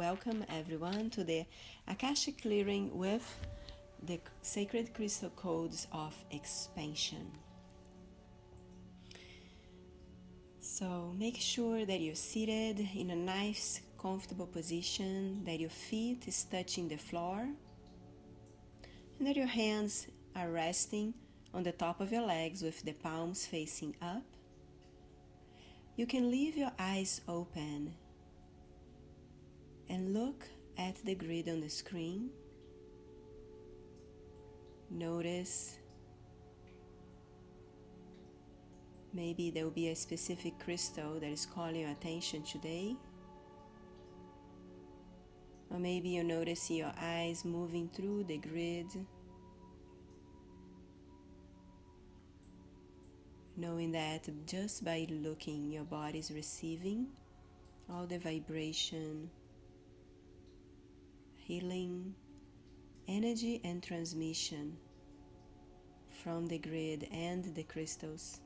welcome everyone to the Akashic Clearing with the Sacred Crystal Codes of Expansion. So make sure that you're seated in a nice, comfortable position, that your feet is touching the floor, and that your hands are resting on the top of your legs with the palms facing up. You can leave your eyes open and look at the grid on the screen. Notice maybe there will be a specific crystal that is calling your attention today. Or maybe you notice your eyes moving through the grid, knowing that just by looking, your body is receiving all the vibration, healing, energy and transmission from the grid and the crystals.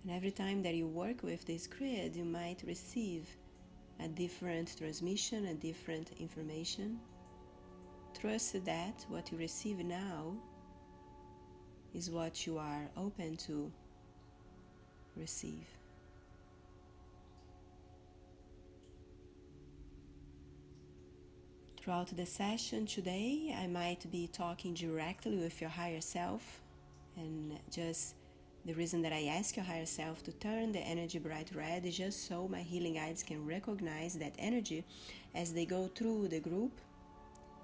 And every time that you work with this grid, you might receive a different transmission, a different information. Trust that what you receive now is what you are open to receive. Throughout the session today, I might be talking directly with your higher self, and just the reason that I ask your higher self to turn the energy bright red is just so my healing guides can recognize that energy as they go through the group.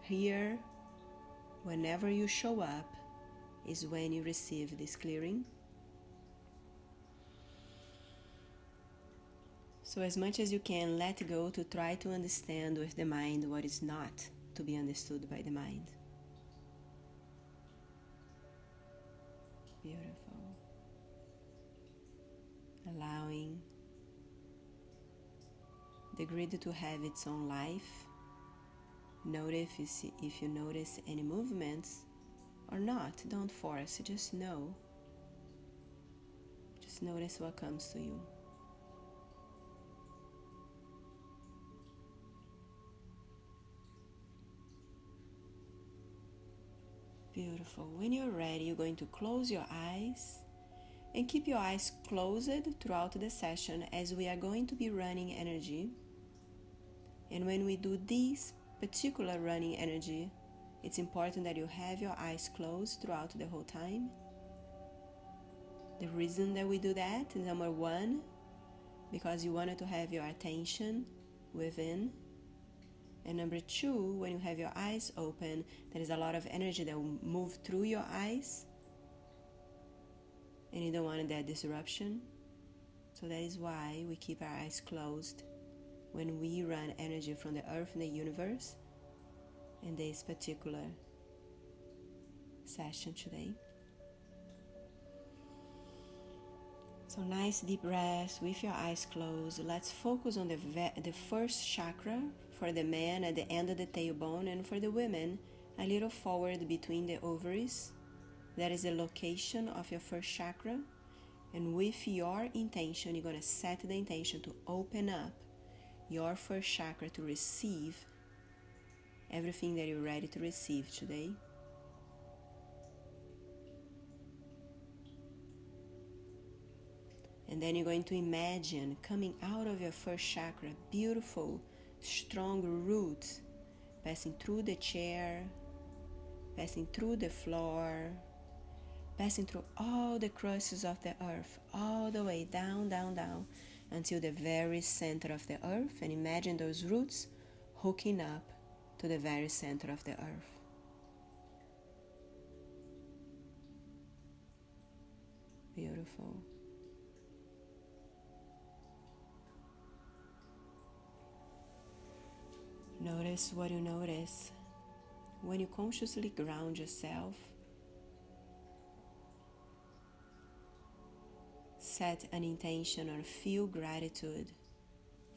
Here, whenever you show up, is when you receive this clearing. So as much as you can, let go to try to understand with the mind what is not to be understood by the mind. Beautiful. Allowing the grid to have its own life. Notice if you notice any movements or not. Don't force, just know. Just notice what comes to you. Beautiful. When you're ready, you're going to close your eyes and keep your eyes closed throughout the session as we are going to be running energy. And when we do this particular running energy, it's important that you have your eyes closed throughout the whole time. The reason that we do that, number one, because you wanted to have your attention within. And number two, when you have your eyes open, there is a lot of energy that will move through your eyes. And you don't want that disruption. So that is why we keep our eyes closed when we run energy from the earth and the universe in this particular session today. So nice deep breaths with your eyes closed. Let's focus on the first chakra for the man at the end of the tailbone, and for the women a little forward between the ovaries. That is the location of your first chakra. And with your intention, you're going to set the intention to open up your first chakra to receive everything that you're ready to receive today. And then you're going to imagine coming out of your first chakra, beautiful, strong roots, passing through the chair, passing through the floor, passing through all the crusts of the earth, all the way down, down, down, until the very center of the earth. And imagine those roots hooking up to the very center of the earth. Beautiful. Notice what you notice when you consciously ground yourself. Set an intention or feel gratitude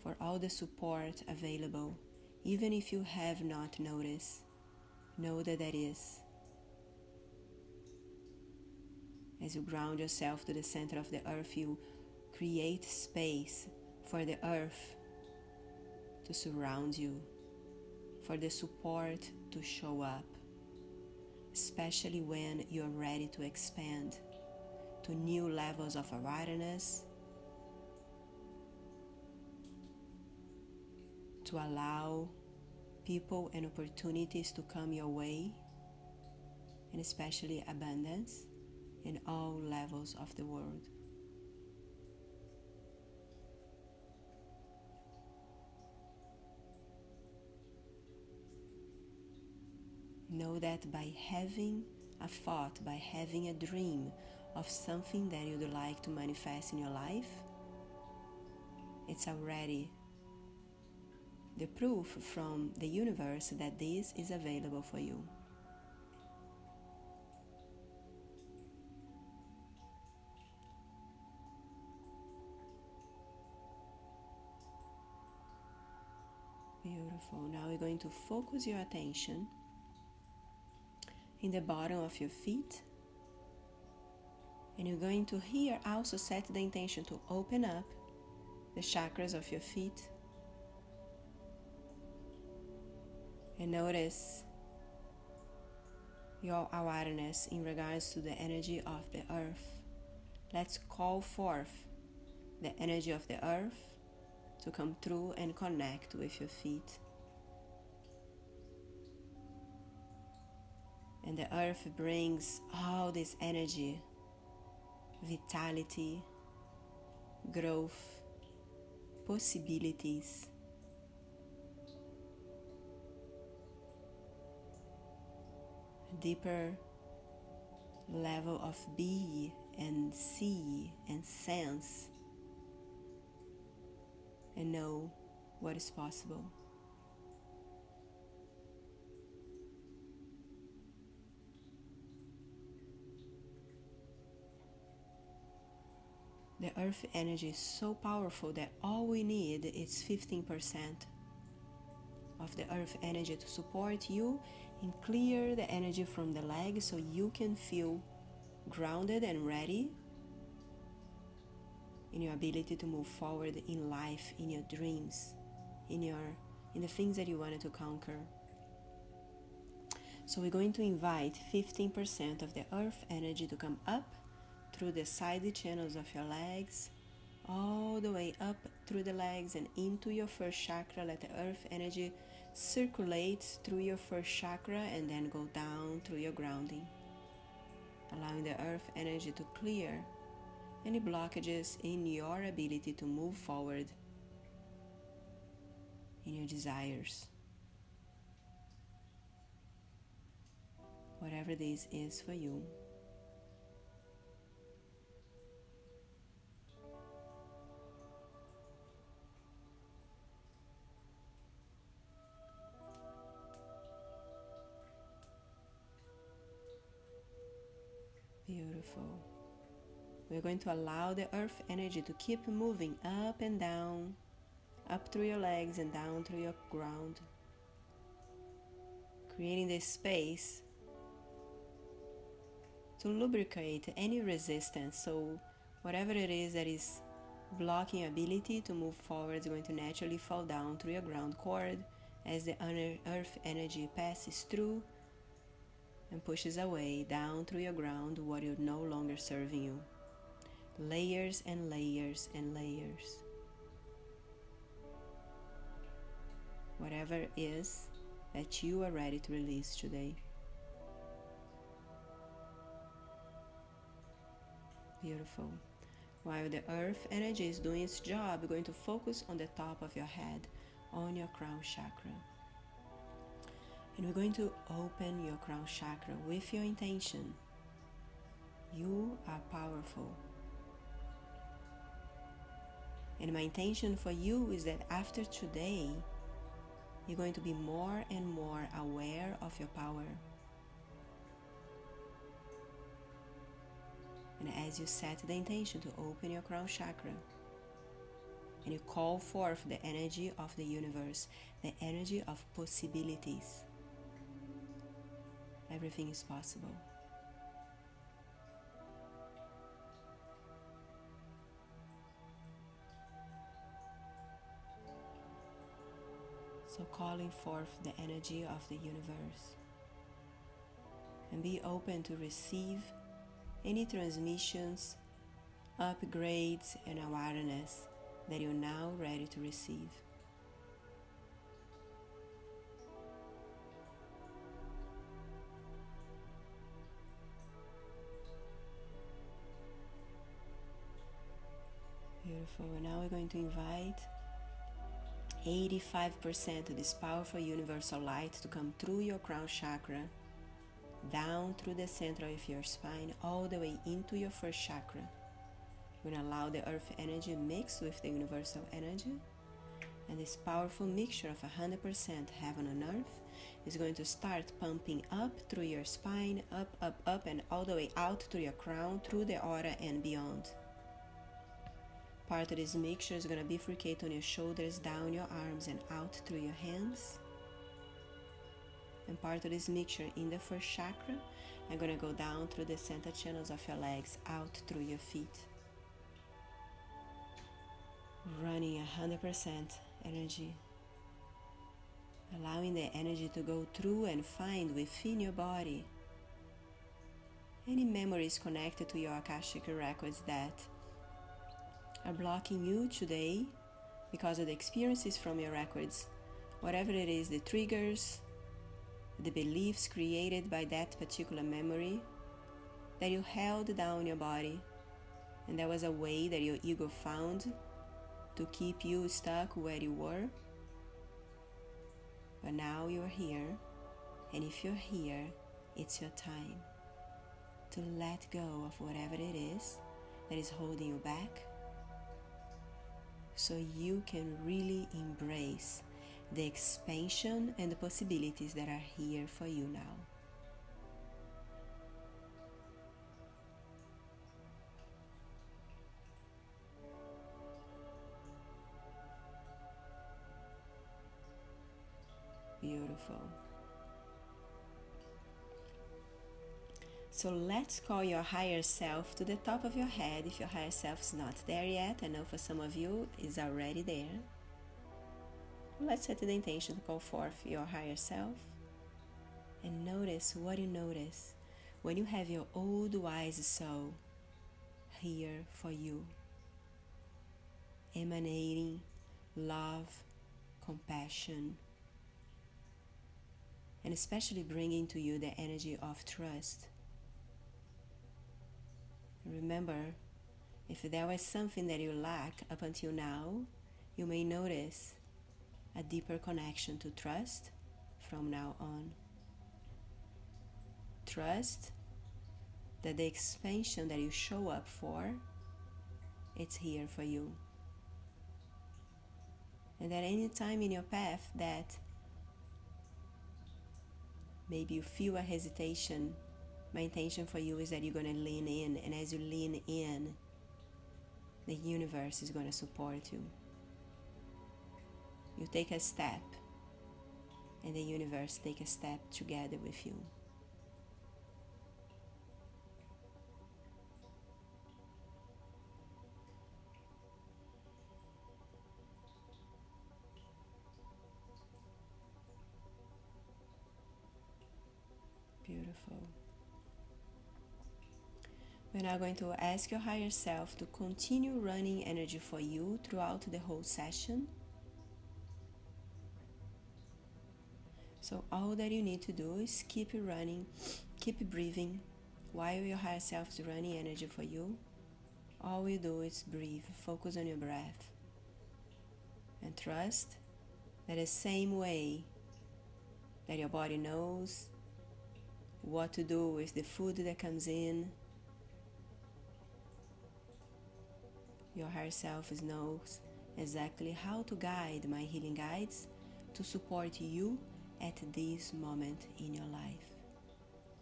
for all the support available. Even if you have not noticed, know that that is. As you ground yourself to the center of the earth, you create space for the earth to surround you, for the support to show up, especially when you're ready to expand to new levels of awareness, to allow people and opportunities to come your way, and especially abundance in all levels of the world. Know that by having a thought, by having a dream of something that you'd like to manifest in your life, it's already the proof from the universe that this is available for you. Beautiful. Now we're going to focus your attention in the bottom of your feet, and you're going to here also set the intention to open up the chakras of your feet and notice your awareness in regards to the energy of the earth. Let's call forth the energy of the earth to come through and connect with your feet. And the earth brings all this energy, vitality, growth, possibilities. A deeper level of be and see and sense and know what is possible. The earth energy is so powerful that all we need is 15% of the earth energy to support you and clear the energy from the legs so you can feel grounded and ready in your ability to move forward in life, in your dreams, in the things that you wanted to conquer. So we're going to invite 15% of the earth energy to come up through the side channels of your legs, all the way up through the legs and into your first chakra. Let the earth energy circulate through your first chakra and then go down through your grounding, allowing the earth energy to clear any blockages in your ability to move forward in your desires, whatever this is for you. Beautiful. We're going to allow the earth energy to keep moving up and down, up through your legs and down through your ground, creating this space to lubricate any resistance. So whatever it is that is blocking your ability to move forward is going to naturally fall down through your ground cord as the earth energy passes through and pushes away down through your ground what is no longer serving you. Layers and layers and layers. Whatever it is that you are ready to release today. Beautiful. While the earth energy is doing its job, we're going to focus on the top of your head, on your crown chakra. And we're going to open your crown chakra with your intention. You are powerful. And my intention for you is that after today, you're going to be more and more aware of your power. And as you set the intention to open your crown chakra, and you call forth the energy of the universe, the energy of possibilities, everything is possible. So calling forth the energy of the universe. And be open to receive any transmissions, upgrades, and awareness that you're now ready to receive. Beautiful. And now we're going to invite 85% of this powerful universal light to come through your crown chakra, down through the center of your spine, all the way into your first chakra. We're going to allow the earth energy mix with the universal energy, and this powerful mixture of 100% heaven and earth is going to start pumping up through your spine, up, and all the way out through your crown, through the aura and beyond. Part of this mixture is going to bifurcate on your shoulders, down your arms, and out through your hands. And part of this mixture in the first chakra are going to go down through the center channels of your legs, out through your feet. Running 100% energy. Allowing the energy to go through and find within your body any memories connected to your Akashic Records that are blocking you today because of the experiences from your records, whatever it is, the triggers, the beliefs created by that particular memory that you held down your body, and there was a way that your ego found to keep you stuck where you were. But now you're here, and if you're here, it's your time to let go of whatever it is that is holding you back, so you can really embrace the expansion and the possibilities that are here for you now. Beautiful. So let's call your higher self to the top of your head. If your higher self is not there yet, I know for some of you it's already there. Let's set the intention to call forth your higher self and notice what you notice when you have your old wise soul here for you, emanating love, compassion, and especially bringing to you the energy of trust. Remember, if there was something that you lack up until now, you may notice a deeper connection to trust from now on. Trust that the expansion that you show up for, it's here for you. And at any time in your path that maybe you feel a hesitation, my intention for you is that you're going to lean in, and as you lean in, the universe is going to support you. You take a step, and the universe takes a step together with you. Beautiful. We're now going to ask your higher self to continue running energy for you throughout the whole session. So all that you need to do is keep running, keep breathing while your higher self is running energy for you. All you do is breathe, focus on your breath, and trust that the same way that your body knows what to do with the food that comes in, your higher self knows exactly how to guide my healing guides to support you at this moment in your life.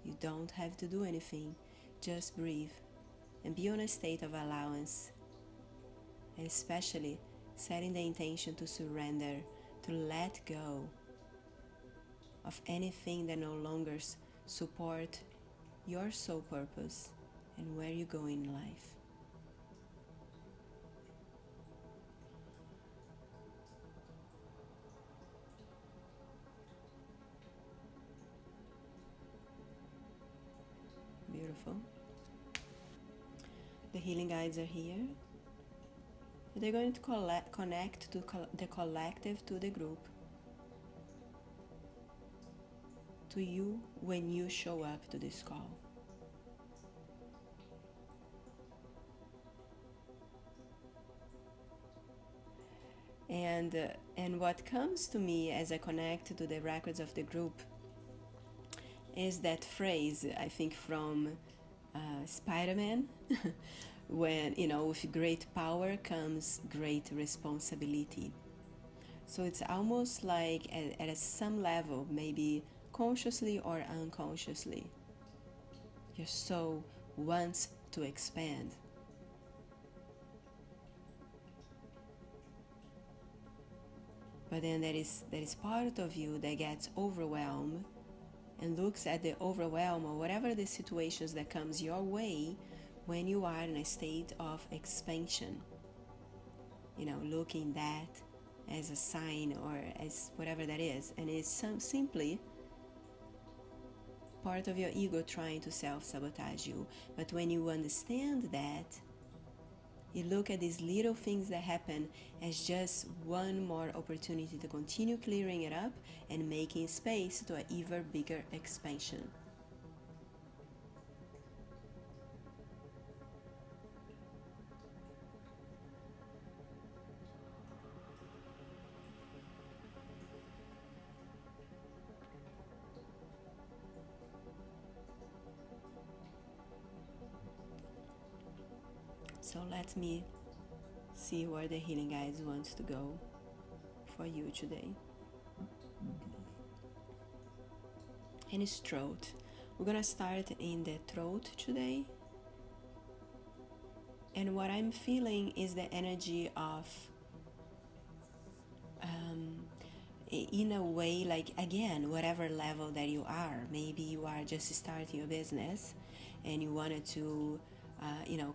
You don't have to do anything, just breathe and be on a state of allowance, and especially setting the intention to surrender, to let go of anything that no longer support your soul purpose and where you go in life. Beautiful. The healing guides are here. They're going to connect to the collective, to the group, to you when you show up to this call. And what comes to me as I connect to the records of the group is that phrase, I think, from Spider-Man, when, with great power comes great responsibility. So it's almost like at some level, maybe consciously or unconsciously, your soul wants to expand. But then there is part of you that gets overwhelmed and looks at the overwhelm or whatever the situations that comes your way when you are in a state of expansion. Looking that as a sign or as whatever that is. And it's simply part of your ego trying to self-sabotage you. But when you understand that, you look at these little things that happen as just one more opportunity to continue clearing it up and making space to an even bigger expansion. So let me see where the healing guides wants to go for you today. And it's throat. We're gonna start in the throat today. And what I'm feeling is the energy of, in a way, like, again, whatever level that you are, maybe you are just starting your business and you wanted to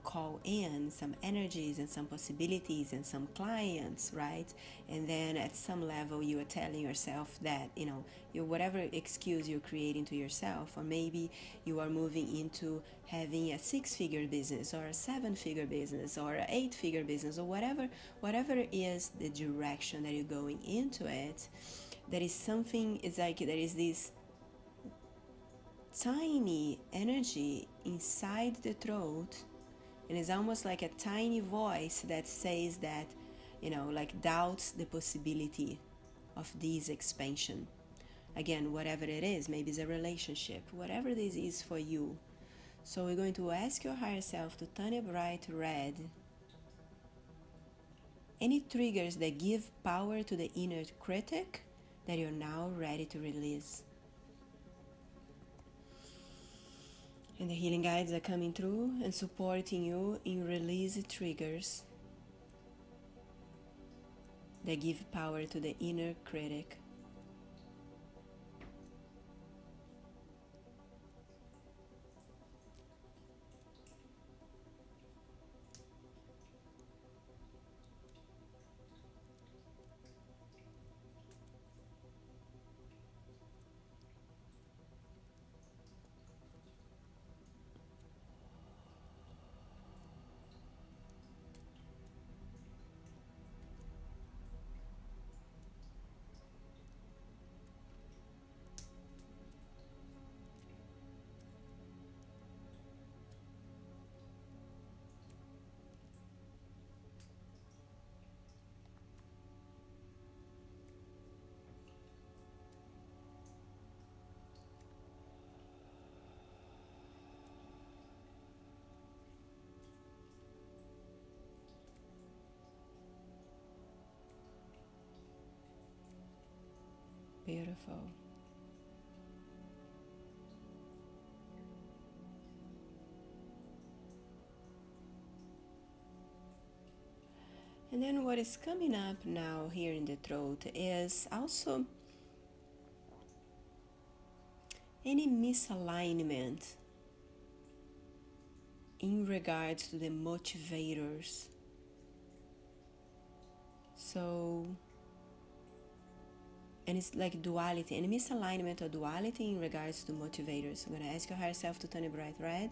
call in some energies and some possibilities and some clients, right? And then at some level you are telling yourself that, whatever excuse you're creating to yourself, or maybe you are moving into having a 6-figure business or a 7-figure business or an 8-figure business or whatever is the direction that you're going into it. There is something, it's like there is this tiny energy inside the throat, and it's almost like a tiny voice that says that, doubts the possibility of this expansion. Again, whatever it is, maybe it's a relationship, whatever this is for you. So we're going to ask your higher self to turn a bright red any triggers that give power to the inner critic that you're now ready to release. And the healing guides are coming through and supporting you in release triggers that give power to the inner critic. Beautiful. And then what is coming up now here in the throat is also any misalignment in regards to the motivators. So, and it's like duality, any misalignment or duality in regards to motivators. I'm going to ask your higher self to turn it bright red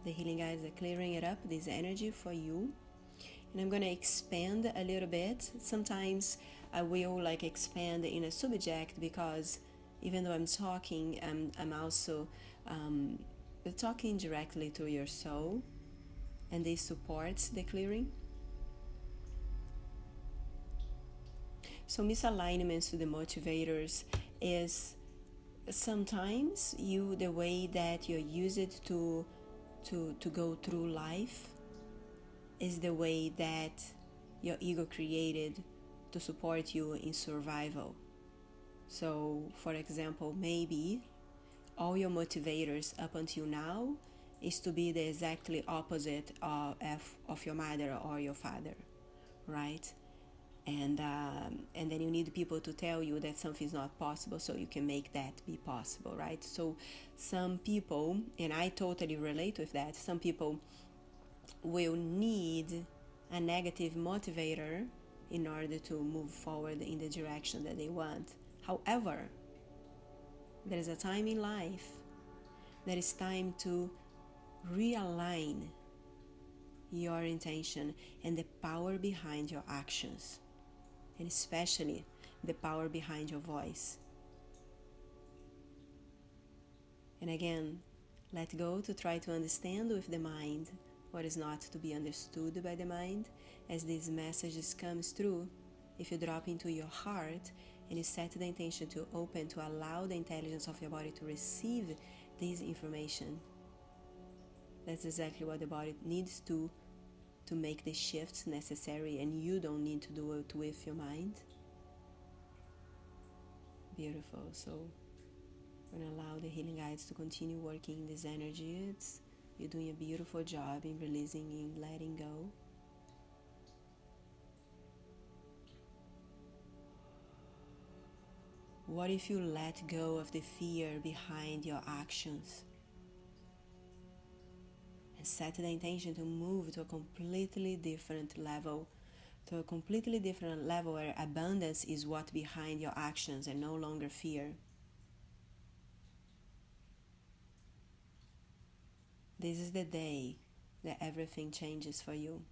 The healing guides are clearing it up, this energy for you. And I'm going to expand a little bit. Sometimes I will like expand in a subject, because even though I'm talking, I'm also talking directly to your soul, and this supports the clearing. So misalignments to the motivators is sometimes the way that you use it to go through life is the way that your ego created to support you in survival. So, for example, maybe all your motivators up until now is to be the exactly opposite of your mother or your father, right? And then you need people to tell you that something's not possible so you can make that be possible, right? So some people, and I totally relate with that, some people will need a negative motivator in order to move forward in the direction that they want. However, there is a time in life that is time to realign your intention and the power behind your actions, and especially the power behind your voice. And again, let go to try to understand with the mind what is not to be understood by the mind. As these messages comes through, if you drop into your heart and you set the intention to open, to allow the intelligence of your body to receive this information, that's exactly what the body needs to make the shifts necessary, and you don't need to do it with your mind. Beautiful. So I'm going to allow the healing guides to continue working this energy. You're doing a beautiful job in releasing and letting go. What if you let go of the fear behind your actions and set the intention to move to a completely different level, where abundance is what behind your actions and no longer fear? This is the day that everything changes for you.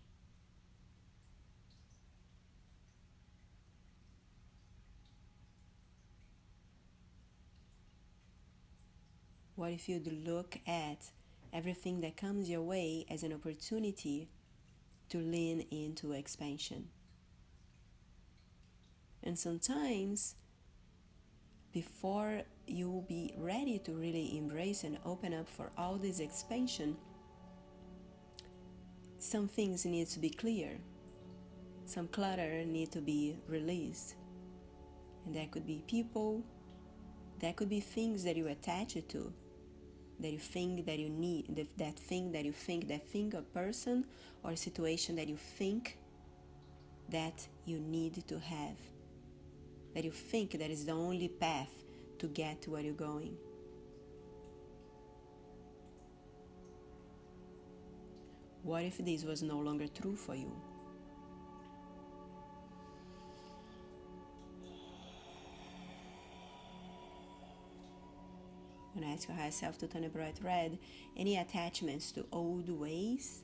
What if you look at everything that comes your way as an opportunity to lean into expansion? And sometimes, before you will be ready to really embrace and open up for all this expansion, some things need to be clear. Some clutter need to be released. And that could be people, that could be things that you attach it to, that you think that you need, that thing or person or situation that you think that you need to have, that you think that is the only path to get to where you're going. What if this was no longer true for you? When I ask your higher self to turn a bright red, any attachments to old ways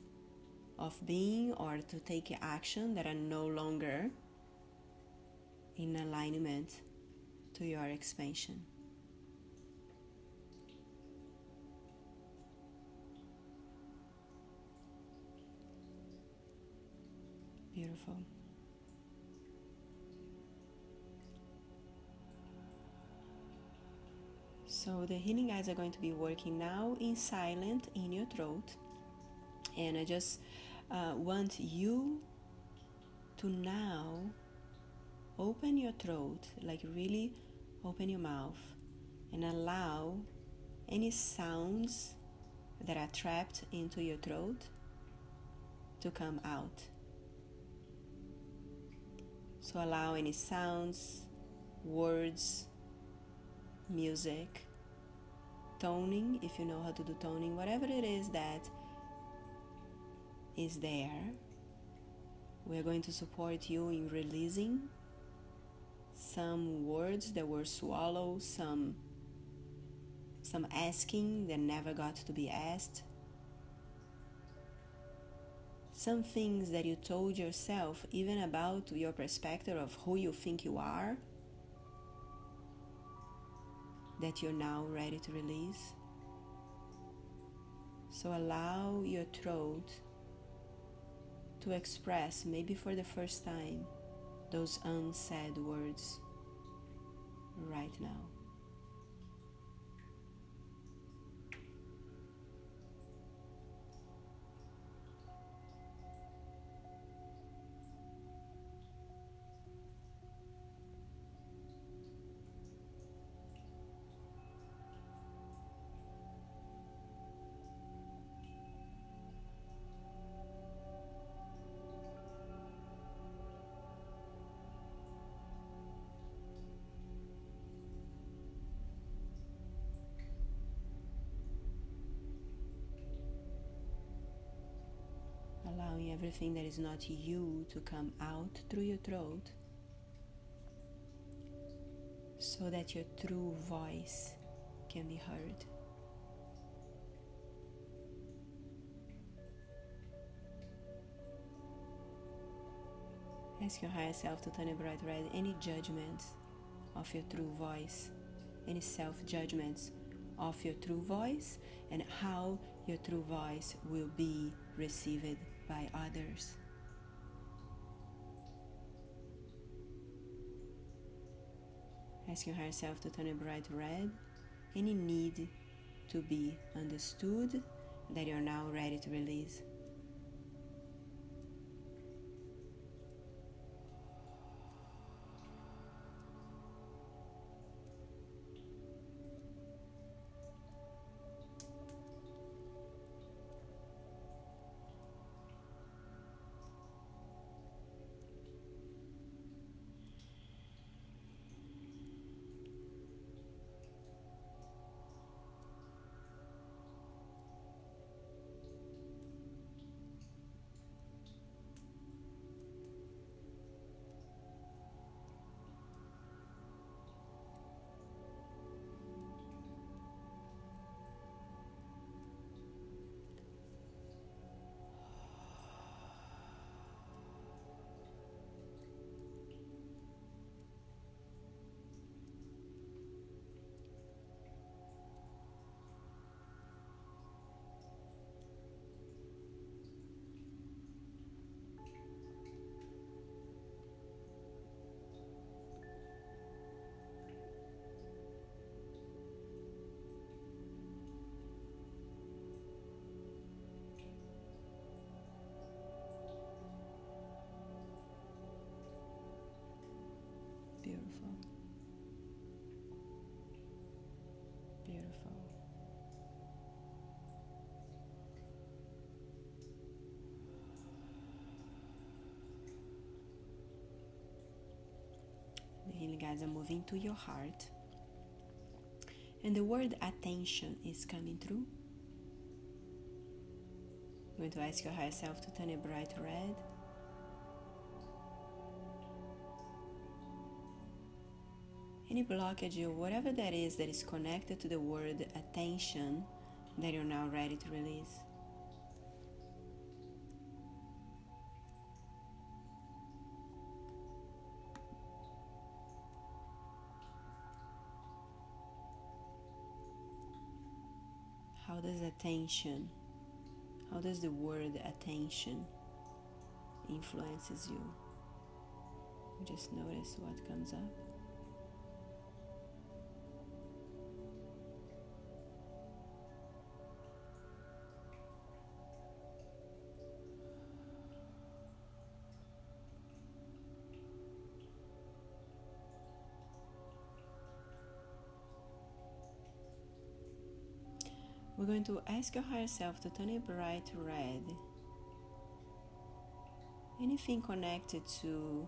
of being or to take action that are no longer in alignment to your expansion. Beautiful. So the healing guides are going to be working now in silent in your throat. And I just want you to now open your throat, like really open your mouth and allow any sounds that are trapped into your throat to come out. So allow any sounds, words, music, toning, if you know how to do toning, whatever it is that is there, we're going to support you in releasing some words that were swallowed, some asking that never got to be asked, some things that you told yourself, even about your perspective of who you think you are, that you're now ready to release. So allow your throat to express, maybe for the first time, those unsaid words right now. Allowing everything that is not you to come out through your throat, so that your true voice can be heard. Ask your higher self to turn a bright red any judgments of your true voice, any self-judgments of your true voice, and how your true voice will be received by others. Ask your higher self to turn a bright red any need to be understood that you are now ready to release. Beautiful. Beautiful. The healing guides are moving to your heart, and the word attention is coming through. You're going to ask your higher self to turn a bright red. Any blockage or whatever that is connected to the word attention that you're now ready to release. How does the word attention influences you? Just notice what comes up. We're going to ask your higher self to turn a bright red. Anything connected to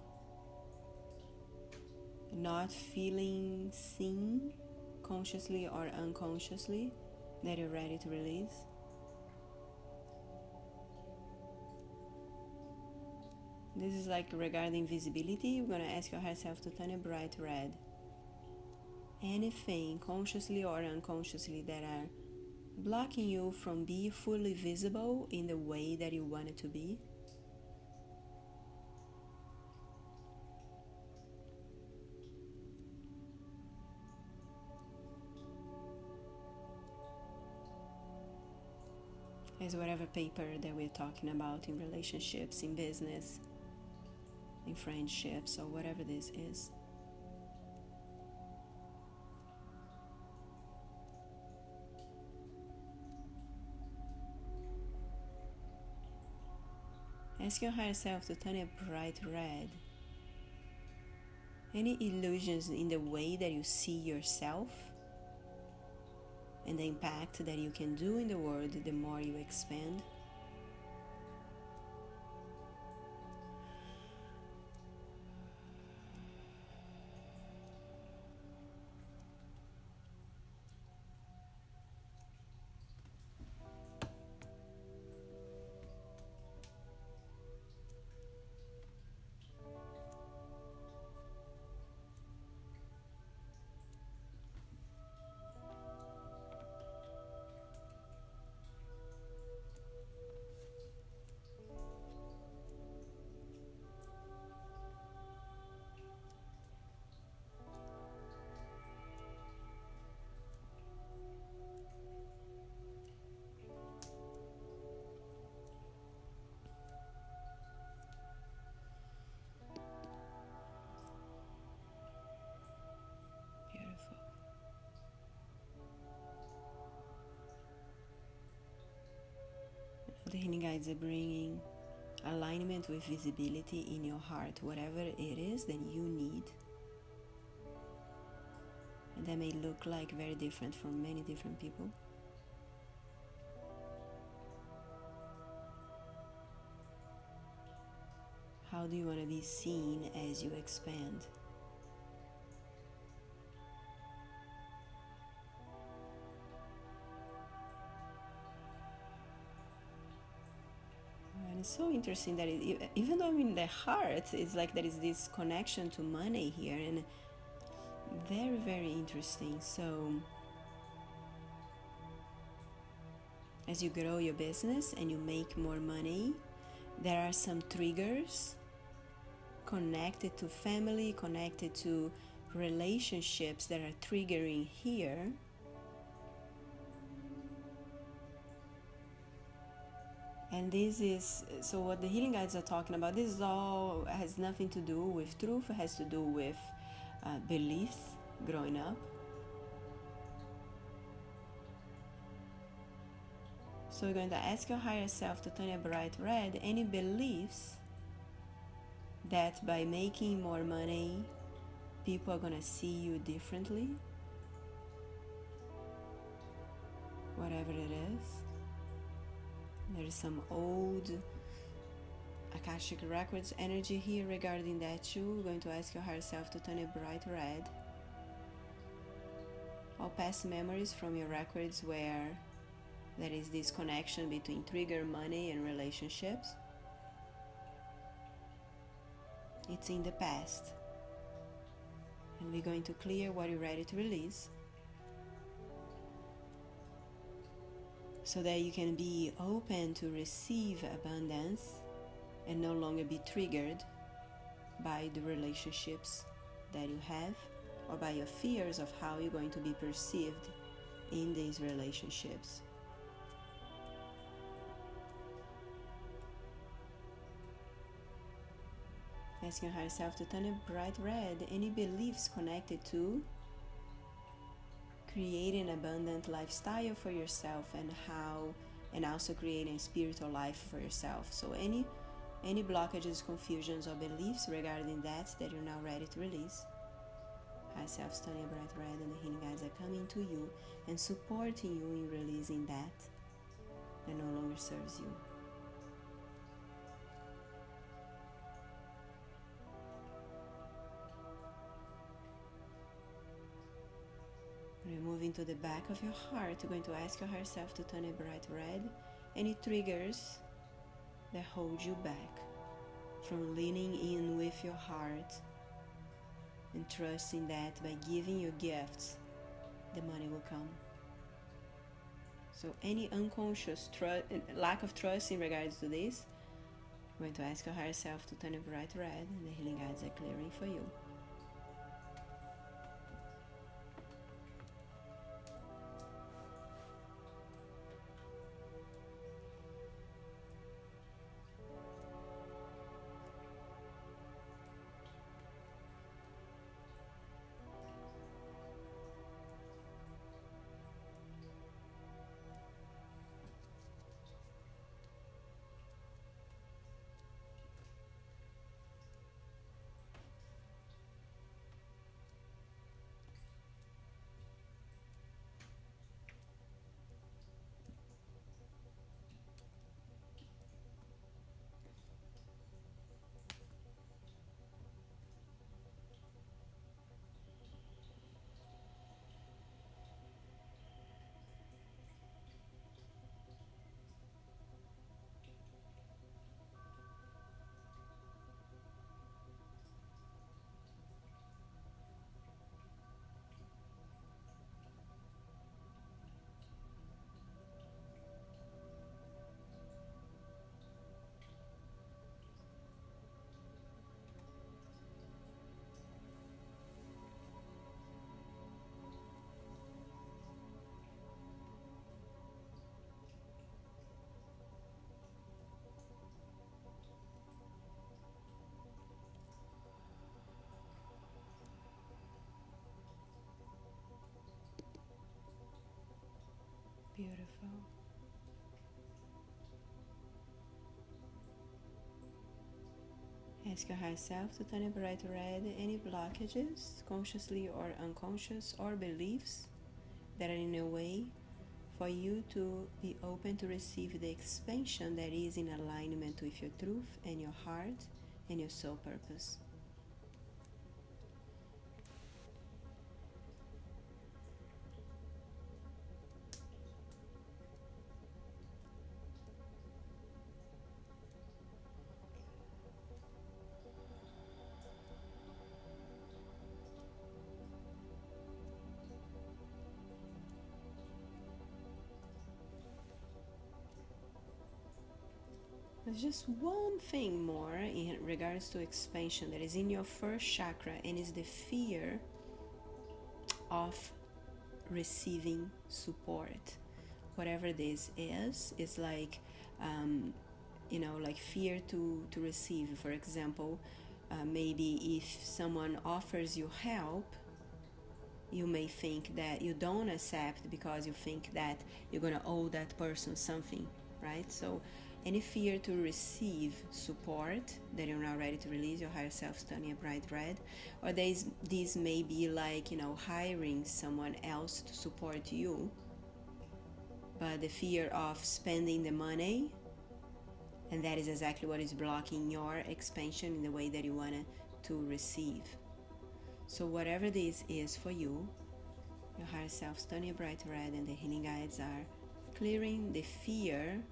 not feeling seen consciously or unconsciously that you're ready to release. This is like regarding visibility. You're going to ask your higher self to turn a bright red. Anything consciously or unconsciously that are blocking you from being fully visible in the way that you want it to be. as whatever paper that we're talking about in relationships, in business, in friendships, or whatever this is. Ask your higher self to turn a bright red. Any illusions in the way that you see yourself and the impact that you can do in the world the more you expand. The healing guides are bringing alignment with visibility in your heart, whatever it is that you need. And that may look like very different for many different people. How do you want to be seen as you expand? And it's so interesting that even though in the heart, it's like there is this connection to money here, and very, very interesting. So as you grow your business and you make more money, there are some triggers connected to family, connected to relationships that are triggering here. And this is, so what the healing guides are talking about, this is all has nothing to do with truth, it has to do with beliefs growing up. So you're going to ask your higher self to turn a bright red any beliefs that by making more money, people are going to see you differently, whatever it is. There is some old Akashic Records energy here regarding that too. We're going to ask your higher self to turn a bright red. All past memories from your records where there is this connection between trigger, money, and relationships. It's in the past. And we're going to clear what you're ready to release, so that you can be open to receive abundance and no longer be triggered by the relationships that you have or by your fears of how you're going to be perceived in these relationships. Ask your higher self to turn a bright red any beliefs connected to creating an abundant lifestyle for yourself and also creating a spiritual life for yourself. So any blockages, confusions, or beliefs regarding that you're now ready to release. Higher self turning a bright red, and the healing guides are coming to you and supporting you in releasing that no longer serves you. Moving to the back of your heart, you're going to ask your higher self to turn a bright red any triggers that hold you back from leaning in with your heart and trusting that by giving your gifts, the money will come. So any unconscious lack of trust in regards to this, you're going to ask your higher self to turn a bright red, and the healing guides are clearing for you. Beautiful. Ask your higher self to turn a bright red any blockages, consciously or unconscious, or beliefs that are in a way for you to be open to receive the expansion that is in alignment with your truth and your heart and your soul purpose. There's just one thing more in regards to expansion that is in your first chakra, and is the fear of receiving support. Whatever this is, it's like, like fear to receive. For example, maybe if someone offers you help, you may think that you don't accept because you think that you're going to owe that person something, right? So any fear to receive support that you're not ready to release, your higher self turning a bright red, or these may be like, hiring someone else to support you, but the fear of spending the money, and that is exactly what is blocking your expansion in the way that you want to receive. So whatever this is for you, your higher self turning a bright red, and the healing guides are clearing the fear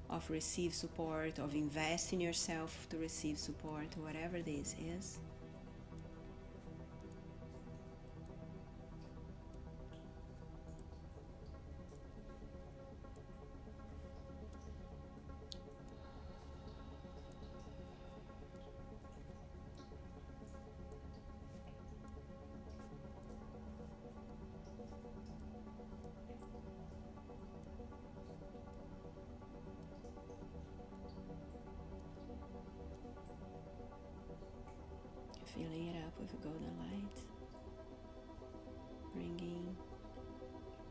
of receive support, of invest in yourself to receive support, whatever this is. Filling it up with a golden light, bringing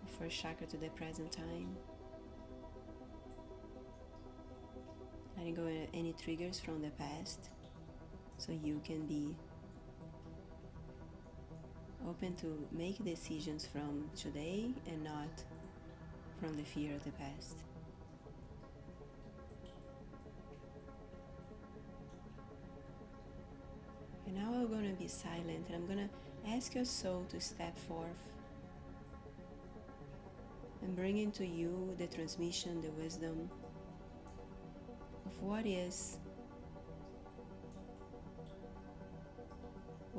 the first chakra to the present time, letting go of any triggers from the past, so you can be open to make decisions from today and not from the fear of the past. And now I'm going to be silent, and I'm going to ask your soul to step forth and bring into you the transmission, the wisdom of what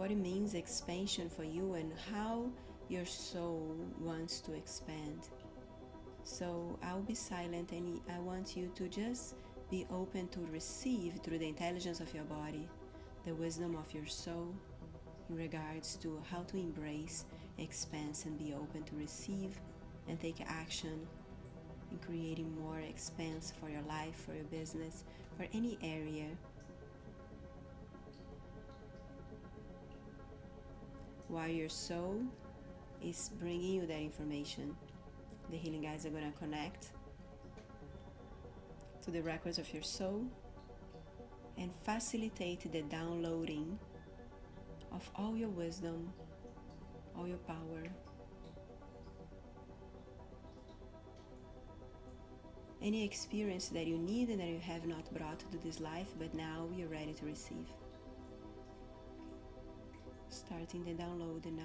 it means expansion for you, and how your soul wants to expand. So I'll be silent, and I want you to just be open to receive through the intelligence of your body the wisdom of your soul in regards to how to embrace, expanse, and be open to receive and take action in creating more expanse for your life, for your business, for any area. While your soul is bringing you that information, the healing guides are going to connect to the records of your soul and facilitate the downloading of all your wisdom, all your power, any experience that you need and that you have not brought to this life, but now you're ready to receive. Starting the download now.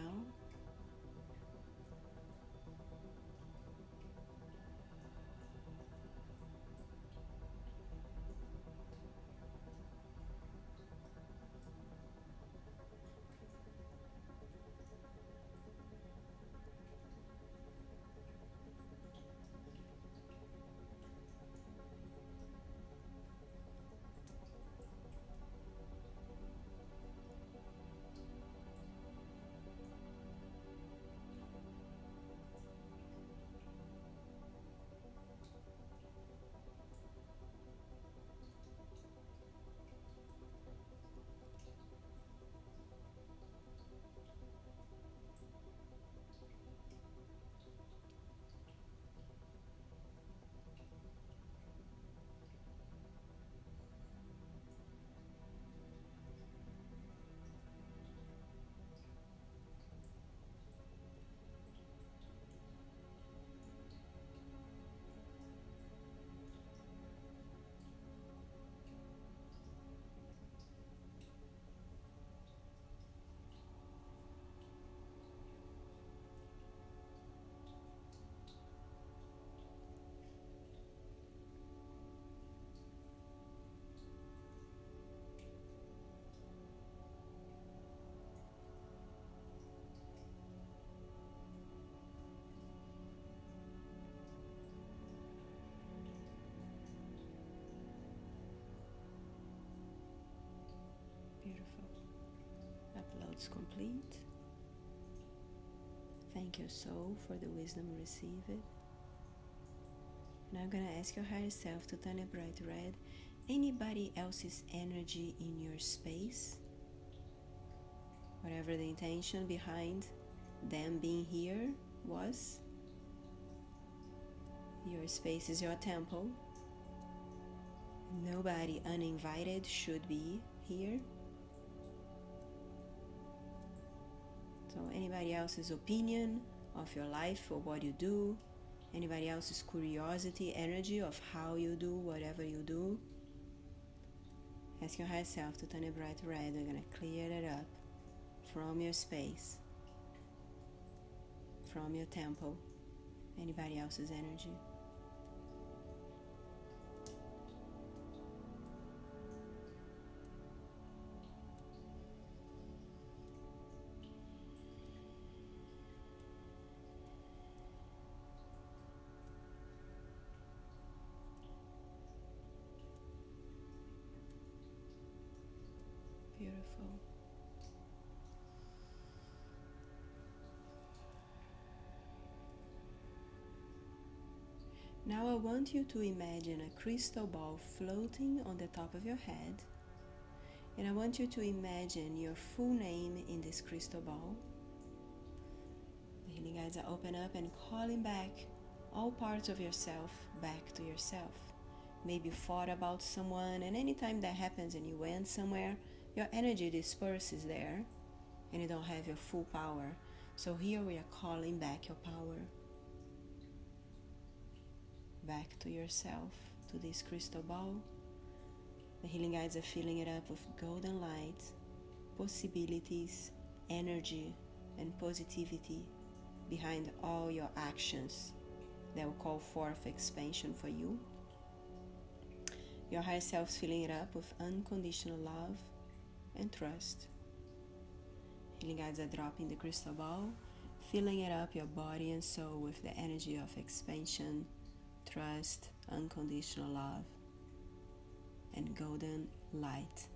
it's complete. Thank your soul for the wisdom received. Now I'm going to ask your higher self to turn a bright red anybody else's energy in your space, whatever the intention behind them being here was. Your space is your temple. Nobody uninvited should be here. So anybody else's opinion of your life or what you do, anybody else's curiosity, energy of how you do whatever you do, ask your higher self to turn it bright red. We're going to clear it up from your space, from your temple, anybody else's energy. Beautiful. Now I want you to imagine a crystal ball floating on the top of your head, and I want you to imagine your full name in this crystal ball. The healing guides are open up and calling back all parts of yourself back to yourself. Maybe you thought about someone, and anytime that happens and you went somewhere, your energy disperses there and you don't have your full power. So here we are calling back your power back to yourself, to this crystal ball. The healing guides are filling it up with golden light, possibilities, energy, and positivity behind all your actions that will call forth expansion for you. Your higher self's filling it up with unconditional love and trust. Healing guides are dropping the crystal ball, filling it up your body and soul with the energy of expansion, trust, unconditional love, and golden light,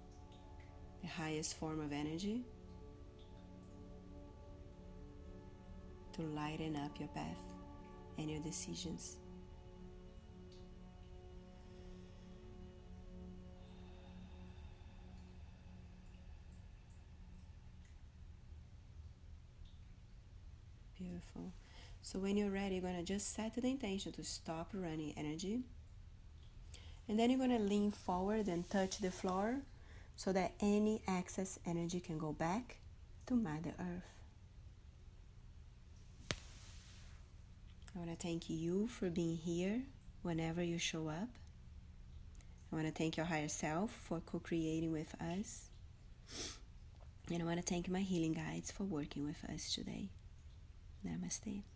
the highest form of energy to lighten up your path and your decisions. Beautiful. So when you're ready, you're going to just set the intention to stop running energy. And then you're going to lean forward and touch the floor so that any excess energy can go back to Mother Earth. I want to thank you for being here whenever you show up. I want to thank your higher self for co-creating with us. And I want to thank my healing guides for working with us today. Namaste.